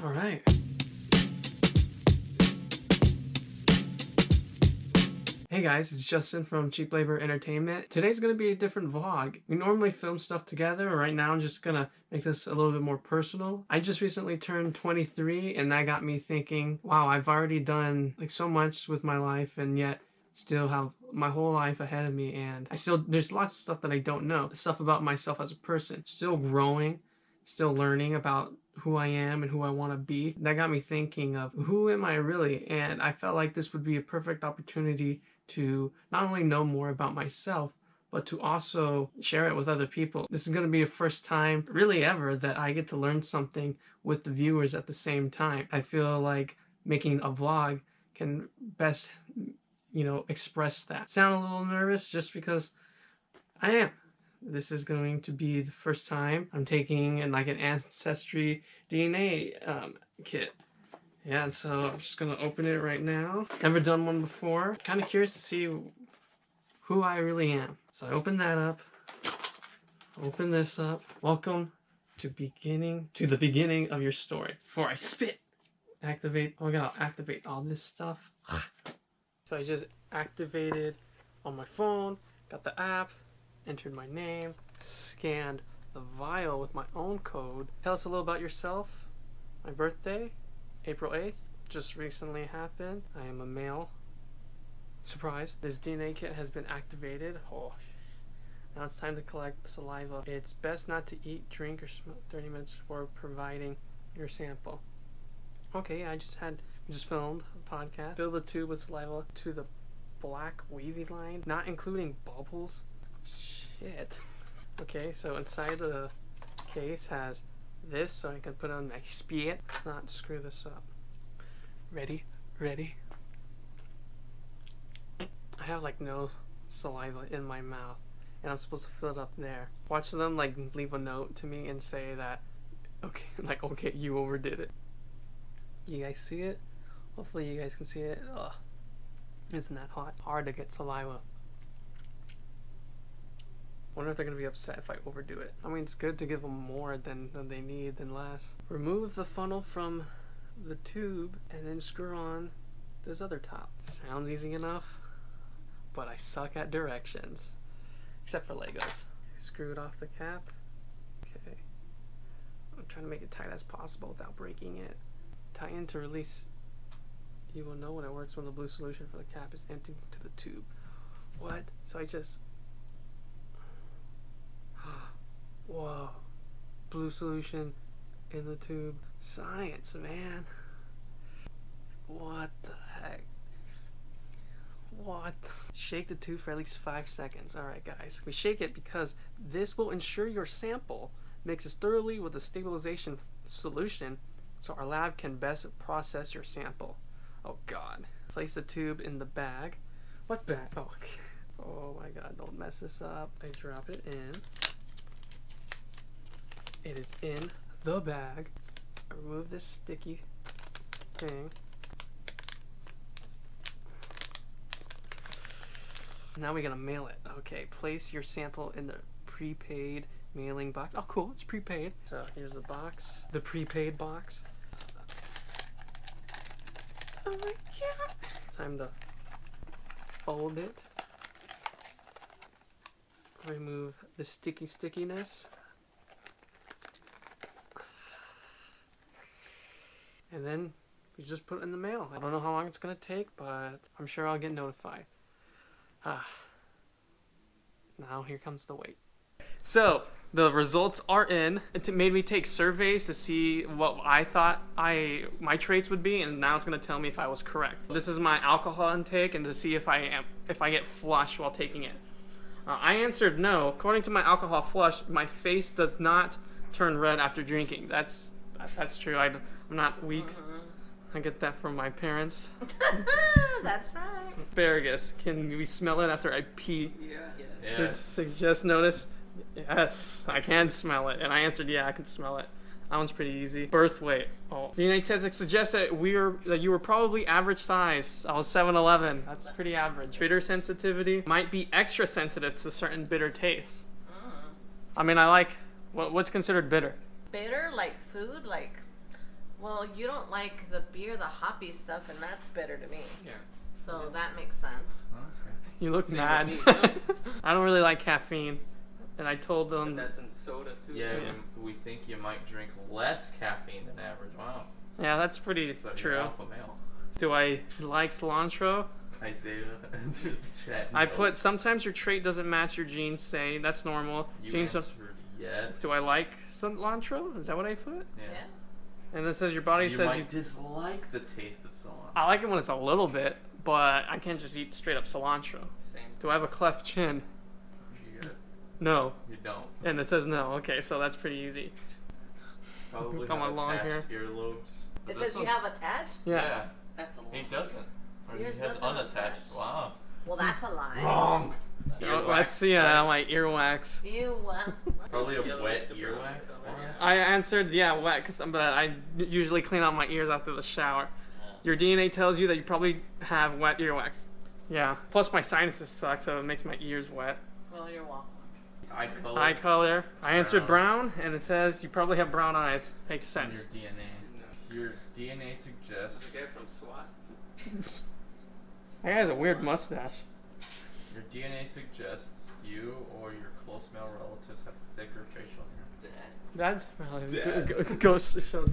All right. Hey guys, it's Justyn from Cheap Labor Entertainment. Today's going to be a different vlog. We normally film stuff together. Right now I'm just going to make this a little bit more personal. I just recently turned 23 and that got me thinking, wow, I've already done like so much with my life and yet still have my whole life ahead of me, and there's lots of stuff that I don't know. Stuff about myself as a person. Still growing, still learning about who I am and who I want to be. That got me thinking of who am I really? And I felt like this would be a perfect opportunity to not only know more about myself, but to also share it with other people. This is going to be a first time, really ever, that I get to learn something with the viewers at the same time. I feel like making a vlog can best, express that. Sound a little nervous just because I am. This is going to be the first time I'm taking an Ancestry DNA kit. Yeah, so I'm just gonna open it right now. Never done one before. Kind of curious to see who I really am. So I open that up. Open this up. Welcome to the beginning of your story. Before I spit, activate. Oh my god, I'll activate all this stuff. So I just activated on my phone. Got the app. Entered my name. Scanned the vial with my own code. Tell us a little about yourself. My birthday. April 8th, just recently happened. I am a male. Surprise. This DNA kit has been activated. Oh, now it's time to collect saliva. It's best not to eat, drink, or smoke 30 minutes before providing your sample. Okay, we just filmed a podcast. Fill the tube with saliva to the black wavy line, not including bubbles. Shit. Okay, so inside the case has this so I can put on my spit. Let's not screw this up. Ready? I have like no saliva in my mouth and I'm supposed to fill it up there. Watch them like leave a note to me and say that okay, you overdid it. You guys see it? Hopefully you guys can see it. Ugh. Isn't that hot? Hard to get saliva. Wonder if they're going to be upset if I overdo it. I mean, it's good to give them more than they need than less. Remove the funnel from the tube and then screw on this other top. Sounds easy enough, but I suck at directions. Except for Legos. Screw it off the cap. Okay. I'm trying to make it tight as possible without breaking it. Tighten to release. You will know when it works when the blue solution for the cap is emptied to the tube. What? So I just... Whoa. Blue solution in the tube. Science, man. What the heck? What? Shake the tube for at least 5 seconds. Alright guys, we shake it because this will ensure your sample mixes thoroughly with the stabilization solution so our lab can best process your sample. Oh god. Place the tube in the bag. What bag? Oh, oh my god, don't mess this up. I drop it in. It is in the bag. I remove this sticky thing. Now we're gonna mail it. Okay, place your sample in the prepaid mailing box. Oh cool, it's prepaid. So here's the box, the prepaid box. Oh my god. Time to fold it. Remove the stickiness. And then you just put it in the mail. I don't know how long it's going to take, but I'm sure I'll get notified. Now here comes the wait. So the results are in. It made me take surveys to see what I thought my traits would be, and now it's going to tell me if I was correct. This is my alcohol intake and to see if I get flushed while taking it. I answered no. According to my alcohol flush, my face does not turn red after drinking. That's true. I'm not weak. I get that from my parents. That's right. Asparagus. Can we smell it after I pee? Yeah. Yes. Suggest notice? Yes, I can smell it. And I answered yeah, I can smell it. That one's pretty easy. Birth weight. Oh. DNA test suggests that you were probably average size. I was 7'11". That's pretty average. Bitter sensitivity. Might be extra sensitive to certain bitter tastes. I mean, I like... What's considered bitter? Bitter, like food, like Well, you don't like the beer, the hoppy stuff, and that's bitter to me. Yeah. So that makes sense. Okay. You look Same mad. with me, no? I don't really like caffeine, and I told But them. that's in soda too. Yeah, Yeah. we think you might drink less caffeine than average. Wow. Yeah, that's pretty So you're true. alpha male. Do I like cilantro? Isaiah enters the chat. I put sometimes your trait doesn't match your genes. Say that's normal. You Genes. answered yes. Do I like cilantro? Is that what I put? Yeah. And it says your body You says might you. dislike the taste of cilantro. I like it when it's a little bit, but I can't just eat straight up cilantro. Same. Do I have a cleft chin? You, No. you don't. And it says no. Okay, so that's pretty easy. Probably Got my have long attached earlobes. It But says this you one- have attached? Yeah. That's a lot. He doesn't. Or Yours he has doesn't unattached. attach. Wow. Well, that's a lie. Wrong. Oh, let's see my earwax. You, Probably a Yellow wet is the earwax. brown. What? Yeah. I answered yeah, wet, but I usually clean out my ears after the shower. Your DNA tells you that you probably have wet earwax. Yeah. Plus my sinuses suck, so it makes my ears wet. well, you're welcome. Eye color. Eye color. I answered brown, and it says you probably have brown eyes. Makes on sense. your DNA. Your DNA suggests The guy from SWAT. That guy has a weird mustache. your DNA suggests you or your close male relatives have thicker facial hair. Dad's Dad. goes to show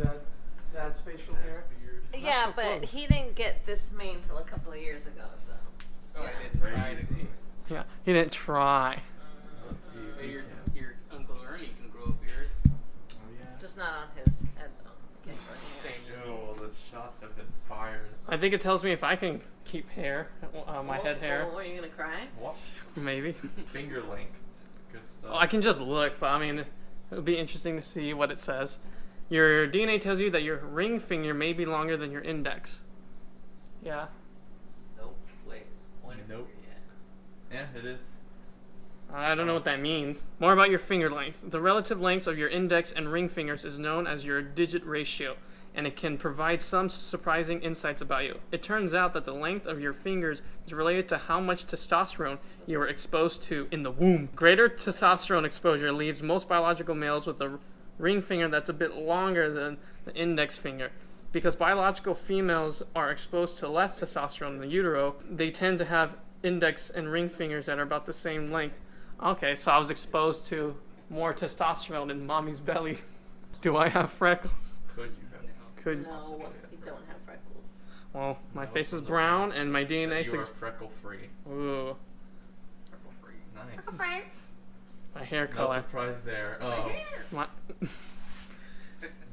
dad's facial hair. weird. Yeah, so but close. he didn't get this mane till a couple of years ago, so. Oh, Yeah. I didn't try to Crazy. Yeah, he didn't try. Let's see if But he your, can. your Uncle Ernie can grow a beard. Oh yeah. Just not on his head, though. Can't grow hair. Same. Oh, the shots have been fired. I think it tells me if I can keep hair, my head hair. Oh, are you gonna cry? What? Maybe. Finger length. Good stuff. I can just look, but I mean, it would be interesting to see what it says. Your DNA tells you that your ring finger may be longer than your index. Yeah. Nope. Wait. One Nope. Yeah, it is. I don't know what that means. More about your finger length. The relative lengths of your index and ring fingers is known as your digit ratio, and it can provide some surprising insights about you. It turns out that the length of your fingers is related to how much testosterone you were exposed to in the womb. Greater testosterone exposure leaves most biological males with a ring finger that's a bit longer than the index finger. Because biological females are exposed to less testosterone in the utero, they tend to have index and ring fingers that are about the same length. Okay, so I was exposed to more testosterone in mommy's belly. Do I have freckles? Could you have? Could. No, you don't have freckles. Well, my No, face from is the brown and my DNA You are says. freckle free. Ooh, Freckle free. Nice. my hair No color. surprise there. Oh, My,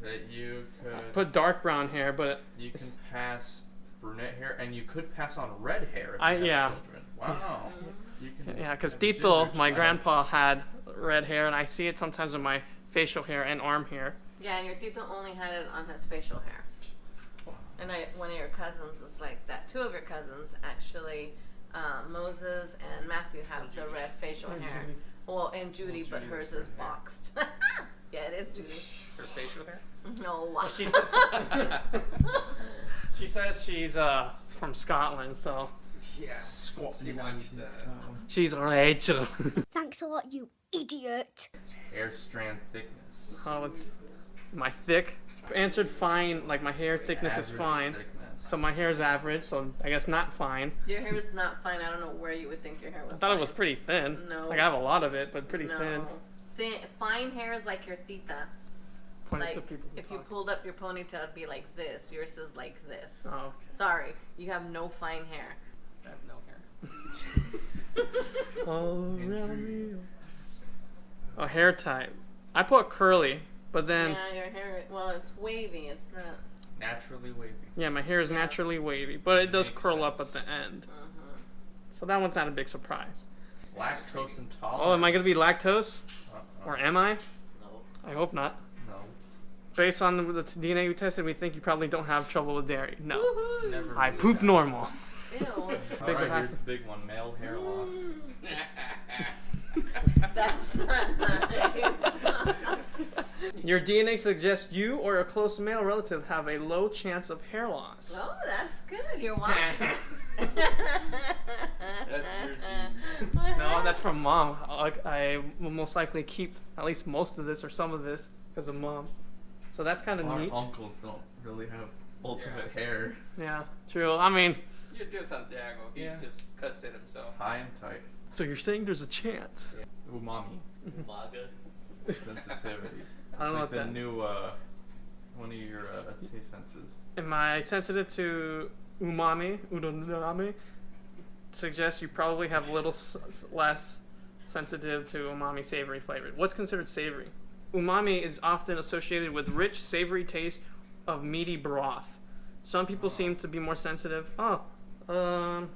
that you I could. put dark brown hair, but You can pass brunette hair, and you could pass on red hair if you I- have yeah. children. Wow. You can. yeah, because have a Tito, ginger my child. grandpa, had red hair, and I see it sometimes in my facial hair and arm hair. Yeah, and your Tito only had it on his facial hair. And one of your cousins is like that. Two of your cousins, actually, Moses and Matthew, have the red facial And hair. Judy. Well, and Judy, Well, but Judy hers was is red hair. boxed. Yeah, it is Judy. Her facial hair? No. Well, she says she's from Scotland, so Yeah. Squat. She watched she's Rachel. Thanks a lot, you idiot. Hair strand thickness. Oh, it's my thick. Answered fine, like my hair thickness is Average fine. Thickness. So my hair is average, so I guess not fine. Your hair is not fine. I don't know where you would think your hair was I thought fine. it was pretty thin. No. Like I have a lot of it, but pretty No. thin. Fine hair is like your Tita. Pointed to Like, people who if you talk. pulled up your ponytail, it'd be like this. Yours is like this. Oh, Sorry, you have no fine hair. I have no hair. oh, Injury. oh, hair type. I put curly, but then Yeah, your hair. Well, it's wavy. It's not. Naturally wavy. yeah, my hair is naturally wavy, but it does Makes curl up at sense. the end. Uh-huh. So that one's not a big surprise. Lactose intolerant. Oh, am I gonna be lactose, Uh-uh. or am I? No. I hope not. No. Based on the DNA we tested, we think you probably don't have trouble with dairy. No, Woohoo! Never. I knew poop that. normal. Ew. All Big right, here's capacity. the big one: male hair loss. That's not nice. Your DNA suggests you or a close male relative have a low chance of hair loss. Oh, that's good. You're welcome. That's your genes. No, that's from mom. I will most likely keep at least most of this or some of this because of mom. So that's kind of Our neat. uncles don't really have ultimate hair. Yeah, true. I mean, You do Santiago. He Yeah. just cuts it himself. High and tight. so you're saying there's a chance? Umami. Maga. Sensitivity. I don't It's know like what the that- new, one of your taste senses. Am I sensitive to umami? Udonami suggests you probably have a little less sensitive to umami savory flavor. What's considered savory? Umami is often associated with rich, savory taste of meaty broth. Some people seem to be more sensitive. Okay,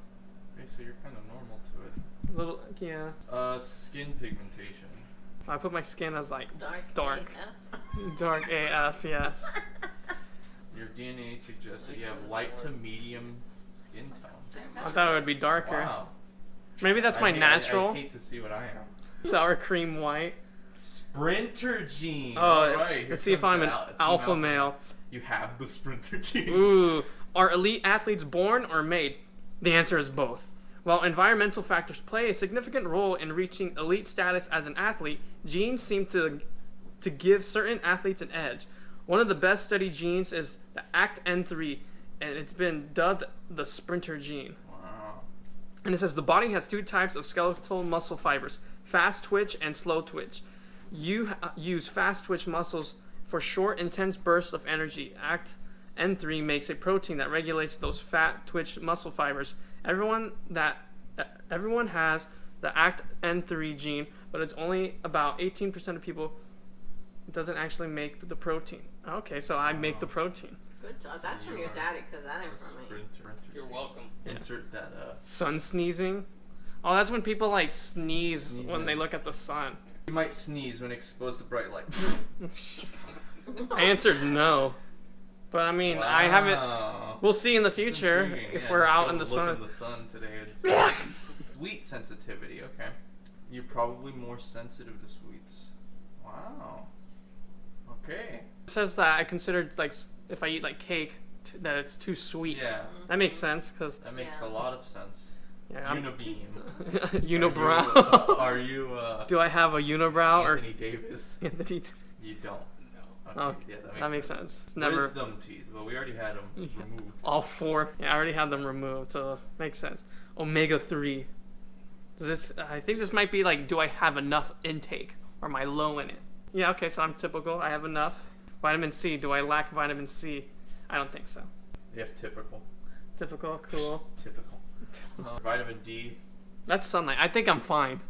so you're kind of normal to it. Little, yeah. Skin pigmentation. I put my skin as like Dark. dark AF, yes. Your DNA suggests that you have light to medium skin tone. I thought it would be darker. Wow. Maybe that's my natural I hate to see what I am. sour cream white. Sprinter gene. Oh, Alright, let's see if I'm an alpha male. You have the sprinter gene. Ooh, are elite athletes born or made? The answer is both. While environmental factors play a significant role in reaching elite status as an athlete, genes seem to give certain athletes an edge. One of the best studied genes is the ACTN3, and it's been dubbed the sprinter gene. Wow. And it says the body has two types of skeletal muscle fibers, fast twitch and slow twitch. You use fast twitch muscles for short, intense bursts of energy. ACTN3 makes a protein that regulates those fat twitch muscle fibers. Everyone has the ACTN3 gene, but it's only about 18% of people doesn't actually make the protein. Okay, so I make the protein. Good job. That's from your daddy, because that ain't from me. Sprinter. You're welcome. Insert that Sun sneezing. Oh, that's when people like sneeze Sneeze when in. they look at the sun. You might sneeze when exposed to bright light. I answered no. But I mean, I haven't. Wow. We'll see in the It's future intriguing. if Yeah, we're just out go in the look sun. in the sun today. And see. Sweet sensitivity. Okay. You're probably more sensitive to sweets. Wow. Okay. It says that I considered like if I eat like cake that it's too sweet. Yeah. That makes sense because That makes Yeah. a lot of sense. yeah, Unibeam. unibrow. Are you Do I have a unibrow Anthony Davis? or Anthony? You don't. No. Okay. Oh, Yeah, that makes sense. It's never Wisdom teeth. Well, we already had them removed. all four. Yeah, I already have them removed, so makes sense. Omega 3. Does this? I think this might be like, do I have enough intake or am I low in it? Yeah. Okay, so I'm typical. I have enough. Vitamin C. Do I lack vitamin C? I don't think so. You have typical. Typical. Cool. Typical. Vitamin D. That's sunlight. I think I'm fine.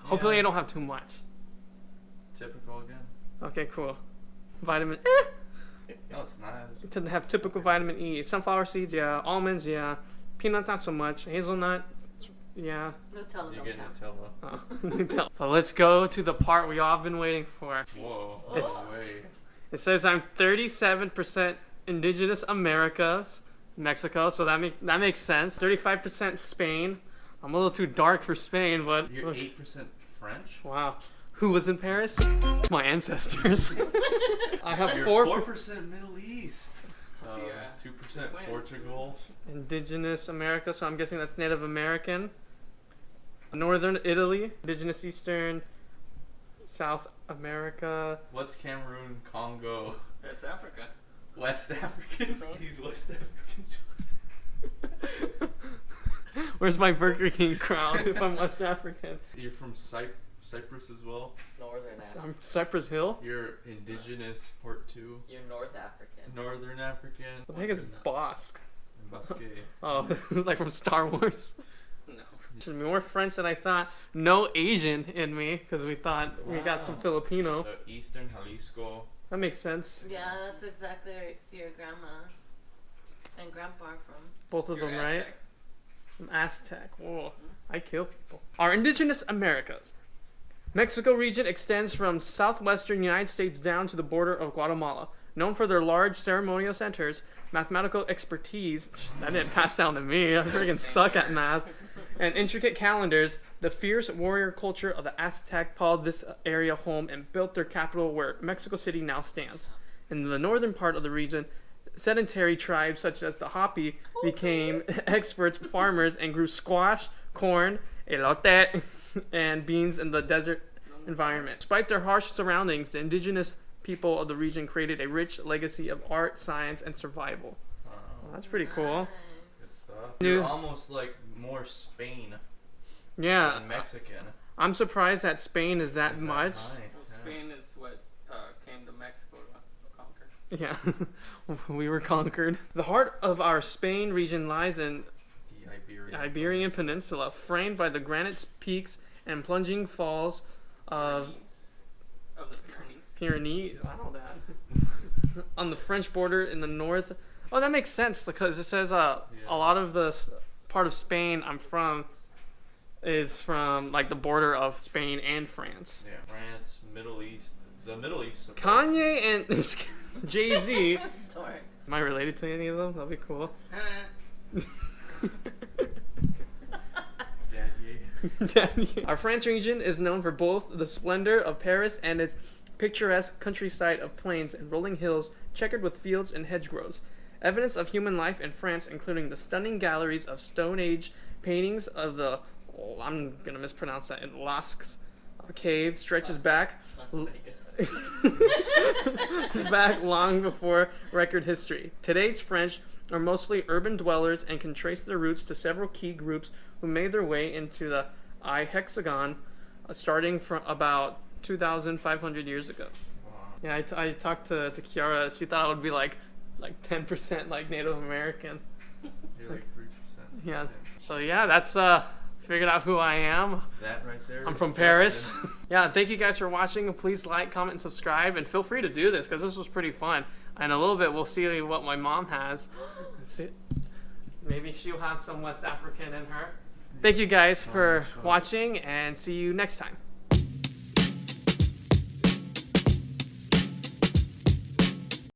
Hopefully, Yeah. I don't have too much. Typical again. Okay, cool. Vitamin. No, it's not. To have typical vitamin E. Sunflower seeds, yeah. Almonds, yeah. Peanuts, not so much. Hazelnut, yeah. Nutella You don't get count. Nutella. Oh. But let's go to the part we all have been waiting for. Whoa. It's- No way. It says I'm 37% indigenous Americas, Mexico, so that makes sense. 35% Spain. I'm a little too dark for Spain, but You're 8% French? wow. Who was in Paris? My ancestors. I have You're 4% Middle East. Yeah. 2% Twins. Portugal. indigenous America, so I'm guessing that's Native American. Northern Italy, indigenous Eastern, South America. What's Cameroon, Congo? That's Africa. West African? Me. He's West African. Where's my Burger King crown if I'm West African? You're from Cyprus as well? Northern African. I'm Cypress Hill? You're indigenous, part 2. You're North African. Northern African. What the heck is Bosque? Basque. Oh, it's like from Star Wars. No. Should be more French than I thought. No Asian in me because we thought we got some Wow. Filipino. The Eastern Jalisco. That makes sense. Yeah, that's exactly where your grandma and grandpa are from. Both of You're them, right? Aztec. I'm Aztec. Whoa, I kill people. Our indigenous Americas. Mexico region extends from southwestern United States down to the border of Guatemala. Known for their large ceremonial centers, mathematical expertise, that didn't pass down to me, I freaking suck at math, and intricate calendars, the fierce warrior culture of the Aztec called this area home and built their capital where Mexico City now stands. In the northern part of the region, sedentary tribes such as the Hopi became experts farmers and grew squash, corn, elote, and beans in the desert environment. Despite their harsh surroundings, the indigenous people of the region created a rich legacy of art, science, and survival. Wow. Well, that's pretty cool. Nice. Good stuff. New- You're almost like more Spain Yeah, than Mexican. I'm surprised that Spain is that Is much. high? Well, Spain is what came to Mexico to conquer. Yeah, we were conquered. The heart of our Spain region lies in The Iberian Peninsula, framed by the granite peaks and plunging falls of Of the Pyrenees. Pyrenees. I know that. On the French border in the north. Oh, that makes sense because it says a lot of the part of Spain I'm from is from like the border of Spain and France. Yeah, France, Middle East. The Middle East. Kanye and Jay-Z. Dork. Am I related to any of them? That'd be cool. Daddy. Our France region is known for both the splendor of Paris and its picturesque countryside of plains and rolling hills checkered with fields and hedgerows. Evidence of human life in France, including the stunning galleries of Stone Age paintings of the, I'm gonna mispronounce that, in Lascaux cave, stretches back Las Vegas. back long before record history. Today's French are mostly urban dwellers and can trace their roots to several key groups who made their way into the I-hexagon starting from about 2,500 years ago. Wow. Yeah, I talked to Kiara. She thought it would be like 10% like Native American. You're like 3%. Yeah. So yeah, that's figured out who I am. That right there. I'm is from Paris. Justyn. Yeah, thank you guys for watching. Please like, comment, and subscribe, and feel free to do this because this was pretty fun. And a little bit, we'll see what my mom has. Maybe she'll have some West African in her. Thank you guys for watching, and see you next time.